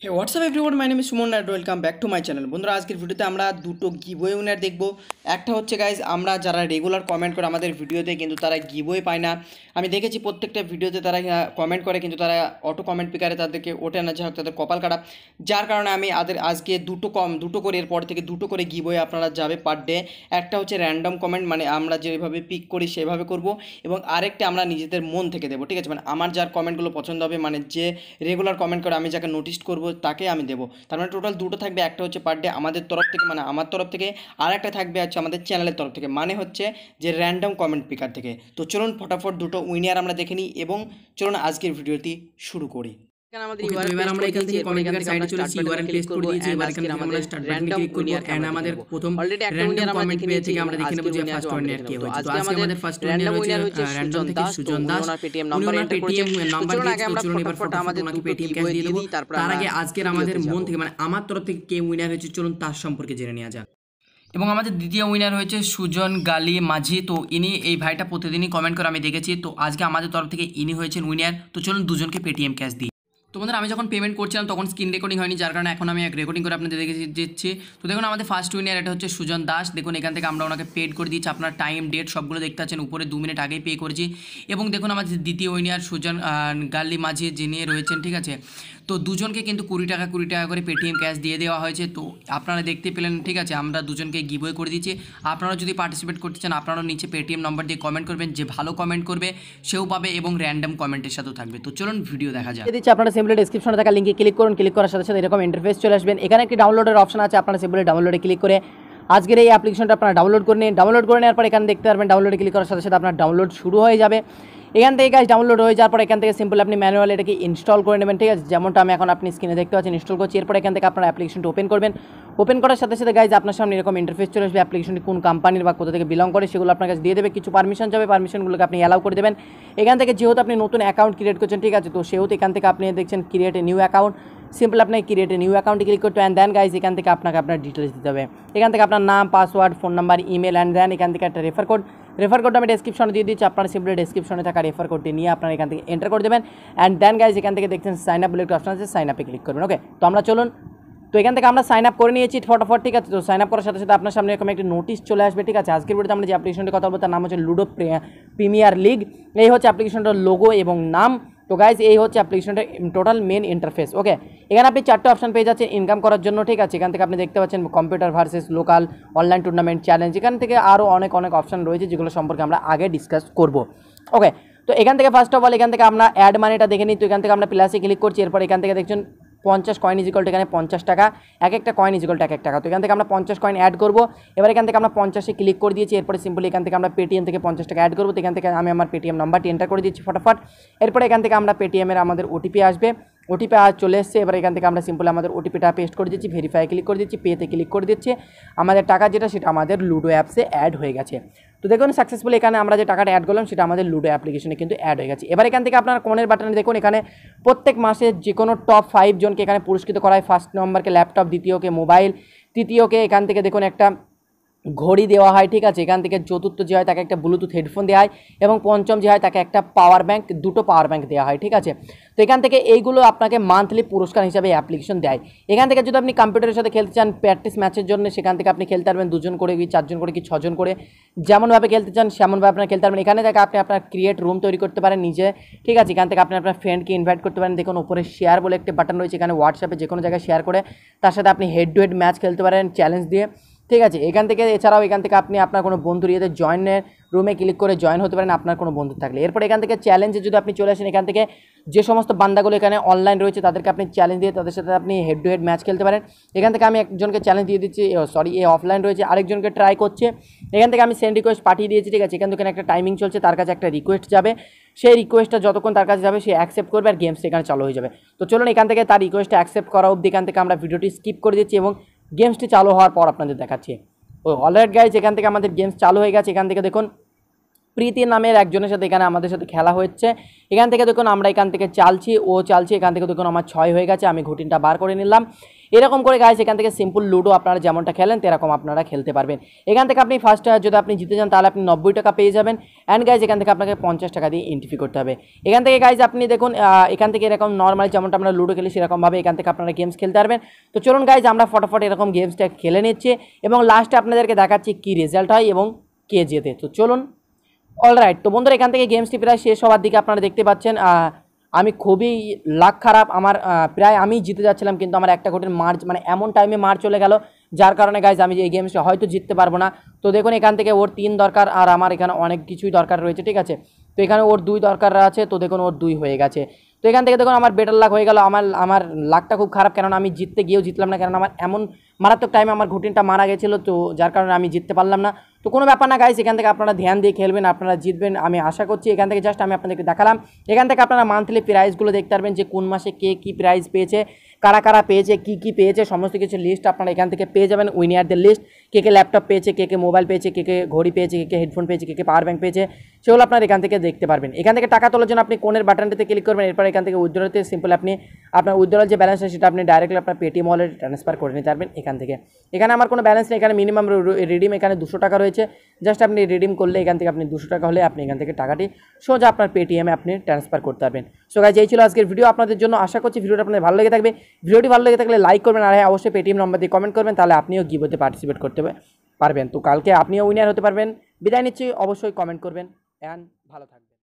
Hey what's up everyone, my name is Suman and welcome back to my channel. বন্ধুরা, আজকের ভিডিওতে আমরা দুটো গিভওয়ে উইনার দেখবো। একটা হচ্ছে গাইজ, আমরা যারা রেগুলার কমেন্ট করে আমাদের ভিডিওতে কিন্তু তারা গিভওয়ে পায় না। আমি দেখেছি প্রত্যেকটা ভিডিওতে তারা কমেন্ট করে কিন্তু তারা অটো কমেন্ট পিকারে তাদেরকে ওঠে না, যাই হোক তাদের কপাল কাটা। যার কারণে আমি আজকে দুটো করে এরপর থেকে দুটো করে গিভওয়ে আপনারা যাবে পার ডে। একটা হচ্ছে র্যান্ডম কমেন্ট, মানে আমরা যেভাবে পিক করি সেভাবে করব, এবং আরেকটা আমরা নিজেদের মন থেকে দেবো, ঠিক আছে? মানে আমার যার কমেন্টগুলো পছন্দ হবে, মানে যে রেগুলার কমেন্ট করে আমি যাকে নোটিস করবো তাকে আমি দেবো। তার মানে টোটাল দুটো থাকবে, একটা হচ্ছে পার ডে আমাদের তরফ থেকে, মানে আমার তরফ থেকে, আর একটা থাকবে হচ্ছে আমাদের চ্যানেলের তরফ থেকে, মানে হচ্ছে যে র্যান্ডম কমেন্ট পিকার থেকে। তো চলুন ফটাফট দুটো উইনার আমরা দেখে নিই এবং চলুন আজকের ভিডিওটি শুরু করি। এবার আমরা এখান থেকে কমেন্ট পিকার সাইডে চলে এসেছি, ইউআরএল পেস্ট করে দিয়েছি। এবার এখান থেকে আমরা স্টার্ট বাটনে ক্লিক করব এন্ড আমাদের প্রথম র্যান্ডম কমেন্ট পেজ থেকে আমরা দেখে নেব যে ফার্স্ট উইনার কে হয়েছে। তো আজকে আমাদের ফার্স্ট উইনার হচ্ছে র্যান্ডম থেকে সুজন দাস। উনি ওনার পেটিএম নাম্বার দিয়েছে। তো চলুন এবার ফটাফট ওনাকে পেটিএম ক্যাশ দিয়ে দেব। তার আগে আজকের আমাদের মন থেকে, মানে আমার তরফ থেকে কে উইনার হয়েছে চলুন তার সম্পর্কে জেনে নেওয়া যাক। এবং আমাদের দ্বিতীয় উইনার হয়েছে সুজন গালি মাঝি। তো ইনি এই ভাইটা প্রতিদিনই কমেন্ট করে আমি দেখেছি। তো আজকে আমাদের তরফ থেকে ইনি হয়েছেন উইনার। তো চলুন দুজনকে পেটিএম ক্যাশ দিই। তো বন্ধুরা, আমি যখন পেমেন্ট করছিলাম তখন স্ক্রিন রেকর্ডিং হয়নি, যার কারণে এখন আমি রেকর্ডিং করে আপনাদের দেখে দিচ্ছি। তো দেখুন আমাদের ফার্স্ট উইনার এটা হচ্ছে সুজন দাস। দেখুন এখান থেকে আমরা ওনাকে পেড করে দিচ্ছি। আপনার টাইম ডেট সবগুলো দেখতে পাচ্ছেন, উপরে 2 মিনিট আগেই পে করেছি। এবং দেখুন আমাদের দ্বিতীয় উইনার সুজন গালি মাঝি যিনি রয়েছেন, ঠিক আছে? তো দুজনকে কিন্তু 20 টাকা করে পেটিএম ক্যাশ দিয়ে দেওয়া হয়েছে। তো আপনারা দেখতে পেলেন, ঠিক আছে? আমরা দুজনকে গিভওয়ে করে দিচ্ছি। আপনারা যদি পার্টিসিপেট করতে চান আপনারাও নিচে পেটিএম নাম্বার দিয়ে কমেন্ট করবেন, যে ভালো কমেন্ট করবে সেও পাবে এবং র্যান্ডম কমেন্টের সাথেও থাকবে। তো চলুন ভিডিও দেখা যাক। দিচ্ছি, আপনারা সিম্পলি ডেসক্রিপশনে থাকা লিঙ্কে ক্লিক করুন। ক্লিক করার সাথে সাথে এরকম ইন্টারফেস চলে আসবেন। এখানে একটি ডাউনলোডের অপশন আছে, আপনারা সিম্পলি ডাউনলোডে ক্লিক করে আজকের এই অ্যাপ্লিকেশনটা আপনারা ডাউনলোড করে নিন। ডাউনলোড করে নেওয়ার পর এখানে দেখতে পারবেন ডাউনলোডে ক্লিক করার সাথে সাথে আপনার ডাউনলোড শুরু হয়ে যাবে। এখান থেকে গাইজ ডাউনলোড হয়ে যাওয়ার পর এখান থেকে সিম্পল আপনি ম্যানুয়ালি এটাকে ইনস্টল করে নেবেন, ঠিক আছে? যেমনটা আমি এখন আপনি স্ক্রিনে দেখতে পাচ্ছেন ইনস্টল করছি। এরপর এখান থেকে আপনার অ্যাপ্লিকেশনটা ওপেন করবেন। ওপেন করার সাথে সাথে গাইজ আপনার সামনে এরকম ইন্টারফেস চলে আসবে। অ্যাপ্লিকেশনটি কোন কোম্পানির বা কোথা থেকে বিলং করে সেগুলো আপনার কাছে দিয়ে দেবে। কিছু পারমিশন যাবে, পারমিশনগুলোকে আপনি অ্যালাউ করে দেবেন। এখান থেকে যেহেতু আপনি নতুন অ্যাকাউন্ট ক্রিয়েট করছেন, ঠিক আছে? তো সেহেতু এখান থেকে আপনি দেখছেন create a new account. Simple আপনি ক্রিয়েট এ নিউ অ্যাকাউন্টে ক্লিক করতে অ্যান্ড দেন গাইজ এখান থেকে আপনাকে আপনার ডিটেলস দিতে হবে। এখান থেকে আপনার নাম, password, phone number, email and then এখান থেকে একটা রেফার কোড আমি ডেসক্রিপশনে দিয়ে দিচ্ছি। আপনারা সিম্পলি ডেসক্রিপশনে থাকা রেফার কোডটি নিয়ে আপনারা এখান থেকে এন্টার করে দেবেন অ্যান্ড দেন গাইজ এখান থেকে দেখছেন সাইন আপ বলে একটা অপশন আছে, সাইন আপে ক্লিক করবেন। ওকে, তো আমরা চলুন। তো এখান থেকে আমরা সাইন আপ করে নিয়েছি ফটাফট, ঠিক আছে? তো সাইন আপ করার সাথে সাথে আপনার সামনে এরকম একটি নোটিশ চলে আসবে, ঠিক আছে? আজকের ভিডিওতে আমরা যে অ্যাপ্লিকেশনটির কথা বলবো তার নাম হচ্ছে লুডো প্রিমিয়ার লিগ। এই হচ্ছে অ্যাপ্লিকেশনটার লোগো এবং নাম। তো গাইজ এই হচ্ছে অ্যাপ্লিকেশনটার টোটাল মেন ইন্টারফেস। ওকে, এখানে আপনি 4টে অপশন পেয়ে যাচ্ছেন ইনকাম করার জন্য, ঠিক আছে? এখান থেকে আপনি দেখতে পাচ্ছেন computer versus local, online tournament, challenge. এখান থেকে আরও অনেক অপশন রয়েছে যেগুলো সম্পর্কে আমরা আগে ডিসকাস করব। ওকে, তো এখান থেকে ফার্স্ট অফ অল এখান থেকে আমরা অ্যাড মানিটা দেখে নিই। তো এখান থেকে আমরা প্লাসে ক্লিক করছি। এরপর এখান থেকে দেখছেন 50 কয়েন ইজিকল এখানে 50 টাকা, এক একটা কয়েন ইজিকল 1 টাকা। তো এখান থেকে আমরা 50 কয়েন অ্যাড করবো। এবার এখান থেকে আমরা 50-এ ক্লিক করে দিয়েছি। এরপরে সিম্পলি এখান থেকে আমরা পেটিএম থেকে 50 টাকা অ্যাড করবো। তো এখান থেকে আমি আমার পেটিএম নাম্বারটি এন্টার করে দিচ্ছি ফটাফট। এরপরে এখান থেকে আমরা পেটিএমের আমাদের ওটিপি আসবে, ওটিপি চলে এসছে। এবার এখান থেকে আমরা সিম্পলি আমাদের ওটিপিটা পেস্ট করে দিচ্ছি, ভেরিফাই ক্লিক করে দিচ্ছি, পেতে ক্লিক করে দিচ্ছি। আমাদের টাকা যেটা সেটা আমাদের লুডো অ্যাপসে অ্যাড হয়ে গেছে। তো দেখুন সাকসেসফুলি এখানে আমরা যে টাকাটা অ্যাড করলাম সেটা আমাদের লুডো অ্যাপ্লিকেশনে কিন্তু অ্যাড হয়ে গেছে। এবার এখান থেকে আপনার কোণের বাটনে দেখুন এখানে প্রত্যেক মাসে যে কোনো টপ 5 জনকে এখানে পুরস্কৃত করা হয়। ফার্স্ট নম্বরকে ল্যাপটপ, দ্বিতীয়কে মোবাইল, তৃতীয়কে এখান থেকে দেখুন একটা ঘড়ি দেওয়া হয়, ঠিক আছে? এখান থেকে চতুর্থ যে হয় তাকে একটা ব্লুটুথ হেডফোন দেওয়া হয় এবং পঞ্চম যে হয় তাকে একটা পাওয়ার ব্যাঙ্ক, 2টো পাওয়ার ব্যাঙ্ক দেওয়া হয়, ঠিক আছে? তো এখান থেকে এইগুলো আপনাকে মান্থলি পুরস্কার হিসাবে অ্যাপ্লিকেশন দেয়। এখান থেকে যদি আপনি কম্পিউটারের সাথে খেলতে চান প্র্যাকটিস ম্যাচের জন্য, সেখান থেকে আপনি খেলতে পারবেন 2 জন করে কি 4 জন করে কি 6 জন করে, যেমনভাবে খেলতে চান সেমনভাবে আপনারা খেলতে পারবেন। এখানে থেকে আপনি আপনার ক্রিয়েট রুম তৈরি করতে পারেন নিজে, ঠিক আছে? এখান থেকে আপনি আপনার ফ্রেন্ডকে ইনভাইট করতে পারেন। দেখুন উপরে শেয়ার বলে একটা বাটন রয়েছে, এখানে হোয়াটসঅ্যাপে যে কোনো জায়গায় শেয়ার করে তার সাথে আপনি হেড টু হেড ম্যাচ খেলতে পারেন চ্যালেঞ্জ দিয়ে, ঠিক আছে? এখান থেকে এছাড়াও এখান থেকে আপনি আপনার কোনো বন্ধুর ইয়েতে জয়েনের রুমে ক্লিক করে জয়েন হতে পারেন আপনার কোনো বন্ধু থাকলে। এরপর এখান থেকে চ্যালেঞ্জে যদি আপনি চলে আসেন, এখান থেকে যে সমস্ত বান্দাগুলো এখানে অনলাইন রয়েছে তাদেরকে আপনি চ্যালেঞ্জ দিয়ে তাদের সাথে আপনি হেড টু হেড ম্যাচ খেলতে পারেন। এখান থেকে আমি একজনকে চ্যালেঞ্জ দিয়ে দিচ্ছি, অফলাইন রয়েছে, আরেকজনকে ট্রাই করছে। এখান থেকে আমি সেন্ড রিকোয়েস্ট পাঠিয়ে দিয়েছি, ঠিক আছে? এখান থেকে একটা টাইমিং চলছে, তার কাছে একটা রিকোয়েস্ট যাবে, সেই রিকোয়েস্টটা যতক্ষণ তার কাছে যাবে সে অ্যাকসেপ্ট করবে আর গেমস এখানে চালু হয়ে যাবে। তো চলুন এখান থেকে তার রিকোয়েস্টটা অ্যাকসেপ্ট করা অবধি এখান থেকে আমরা ভিডিওটি স্কিপ করে দিচ্ছি এবং গেমসটি চালু হওয়ার পর আপনাদের দেখাচ্ছি। অলরাইট গাইজ, এখান থেকে আমাদের গেমস চালু হয়ে গেছে। এখান থেকে দেখুন প্রীতি নামের একজনের সাথে এখানে আমাদের সাথে খেলা হচ্ছে। এখান থেকে দেখুন আমরা এখান থেকে চালছি, ও চালছি, এখান থেকে দেখুন আমার 6 হয়ে গেছে, আমি ঘটিনটা বার করে নিলাম। এরকম করে গাইস এখান থেকে সিম্পল লুডো আপনারা যেমনটা খেলেন এরকম আপনারা খেলতে পারবেন। এখান থেকে আপনি ফার্স্ট যদি আপনি জিতে যান তাহলে আপনি 90 টাকা পেয়ে যাবেন। অ্যান্ড গাইজ এখান থেকে আপনাকে 50 টাকা দিয়ে এন্ট্রি করতে হবে। এখান থেকে গাইজ আপনি দেখুন এখান থেকে এরকম নর্মালি যেমনটা আমরা লুডো খেলি সেরকমভাবে এখান থেকে আপনারা গেমস খেলতে পারবেন। তো চলুন গাইজ আমরা ফটাফট এরকম গেমসটা খেলে নিচ্ছি এবং লাস্টে আপনাদেরকে দেখাচ্ছি কী রেজাল্ট হয় এবং কে জেতে। তো চলুন। অলরাইট, তো বন্ধুরা এখান থেকে গেমসটি প্রায় শেষ হওয়ার দিকে আপনারা দেখতে পাচ্ছেন। আমি খুবই লাক খারাপ, আমার প্রায় আমি জিতে যাচ্ছিলাম কিন্তু আমার একটা ঘটির মার মানে এমন টাইমে মার চলে গেল যার কারণে গাইজ আমি এই গেমসটা হয়তো জিততে পারবো না। তো দেখুন এখান থেকে ওর 3 দরকার আর আমার এখানে অনেক কিছুই দরকার রয়েছে, ঠিক আছে। তো এখানে ওর 2 দরকার আছে, তো দেখুন ওর 2 হয়ে গেছে। তো এখান থেকে দেখুন আমার বেটার লাক হয়ে গেল। আমার লাকটা খুব খারাপ, কেননা আমি জিততে গিয়েও জিতলাম না, কারণ আমার এমন মারাত্মক টাইমে আমার ঘটিনটা মারা গেছিলো, তো যার কারণে আমি জিততে পারলাম না। তো কোনো ব্যাপার না গাইজ, এখান থেকে আপনারা ধ্যান দিয়ে খেলবেন, আপনারা জিতবেন আমি আশা করছি। এখান থেকে জাস্ট আমি আপনাদেরকে দেখালাম। এখান থেকে আপনারা মান্থলি প্রাইজগুলো দেখতে পারবেন যে কোন মাসে কে কী প্রাইজ পেয়েছে, কারা কারা পেয়েছে, কী পেয়েছে, সমস্ত কিছু লিস্ট আপনারা এখান থেকে পেয়ে যাবেন। উইনারদের লিস্ট, কে ল্যাপটপ পেয়েছে, কে মোবাইল পেয়েছে, কে ঘড়ি পেয়েছে, কে হেডফোন পেয়েছে, কে পাওয়ার ব্যাঙ্ক পেয়েছে, সেগুলো আপনারা এখান থেকে দেখতে পারবেন। এখান থেকে টাকা তোলার জন্য আপনি কোনের বাটনটিতে ক্লিক করবেন, এরপর এখান থেকে উইথড্রতে সিম্পল আপনি আপনার উইথড্রল যে ব্যালেন্স আছে সেটা আপনি ডাইরেক্টলি আপনার পেটিএম ওয়ালেটে ট্রান্সফার করে নিতে পারবেন এখান থেকে। এখানে আমার কোনো ব্যালেন্স নেই, এখানে মিনিমাম রিডিম এখানে 200 টাকা রয়েছে। জাস্ট আপনি রিডিম করলে এখান থেকে আপনি 200 টাকা হলে আপনি এখান থেকে টাকাটি সোজা আপনার পেটিএমে আপনি ট্রান্সফার করতে পারবেন। সো গাইজ এই ছিল আজকের ভিডিও আপনাদের জন্য। আশা করছি ভিডিওটা আপনাদের ভালো লেগে থাকবে। ভিডিওটি ভালো লেগে থাকলে লাইক করবেন, আর অবশ্যই পেটিএম নম্বর দিয়ে কমেন্ট করবেন, তাহলে আপনিও গিভওয়েতে পার্টিসিপেট করতে পারবেন। তো কালকে আপনিও উইনার হতে পারবেন। বিদায় নিচ্ছি, অবশ্যই কমেন্ট করবেন অ্যান্ড ভালো থাকবেন।